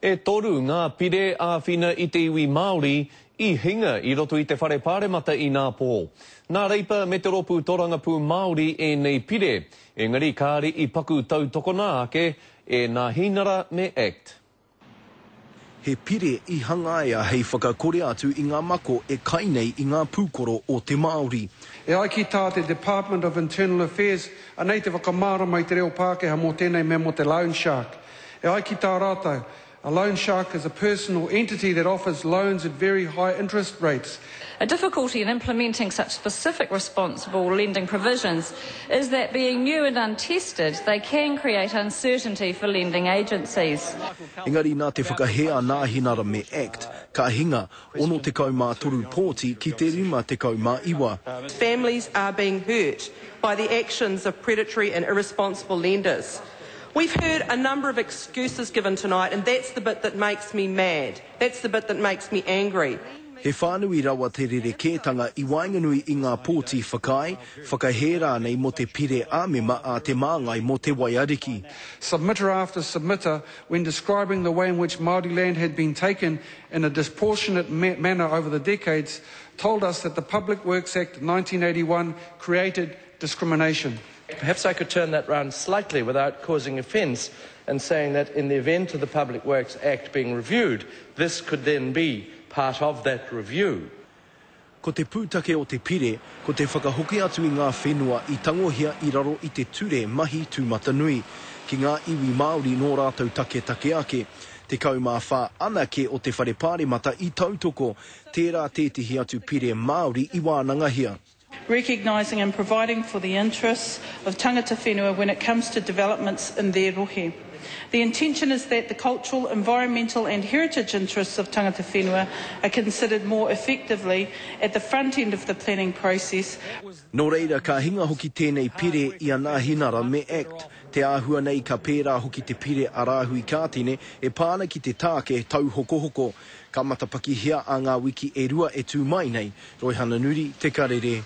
E toru ngā pire āwhina I te iwi Māori I hinga I roto I te whare pāremata I ngā pō. Nā reipa me te ropu Torangapū Māori e nei pire, engari kāri I paku tau tokona ake e ngā hinara me Act. He pire I hangaia hei whakakore atu I ngā mako e kainei I ngā pūkoro o te Māori. E ai ki tā te Department of Internal Affairs, anei te whakamara mai te reo Pākehā mō tēnei mea mō te loan shark. E ai ki tā rātou, a loan shark is a person or entity that offers loans at very high interest rates. A difficulty in implementing such specific responsible lending provisions is that being new and untested, they can create uncertainty for lending agencies. Engari nā te whakahea nā hinara me Act, ka hinga ono te kaumā toru pōti ki te rima te kaumā iwa. Families are being hurt by the actions of predatory and irresponsible lenders. We've heard a number of excuses given tonight, and that's the bit that makes me mad. That's the bit that makes me angry. He whānui rawa te rerekētanga I wainganui I ngā pōti whakai, whakahera nei mo te pire āmema a te māngai mo te waiariki. Submitter after submitter, when describing the way in which Māori land had been taken in a disproportionate manner over the decades, told us that the Public Works Act 1981 created discrimination. Perhaps I could turn that round slightly without causing offence and saying that in the event of the Public Works Act being reviewed, this could then be part of that review. Ko te pūtake o te pire, ko te whakahoki atu I ngā whenua I tangohia I raro I te ture mahi tūmata nui, ki ngā iwi Māori nō rātou take ake, te kaumā whā anake o te whare pāremata I tautoko, tērā tētihi atu pire Māori I wānangahia. Recognising and providing for the interests of tangata whenua when it comes to developments in their rohe. The intention is that the cultural, environmental and heritage interests of tangata whenua are considered more effectively at the front end of the planning process. Nō reira ka hinga hoki tēnei pire I ana hinara me Act, te āhua nei ka pērā hoki te pire arāhui kātine e pāna ki te tāke tau hoko. Ka matapaki hea a ngā wiki e rua e tū mai nei, Roihana Nuri, Te Karere.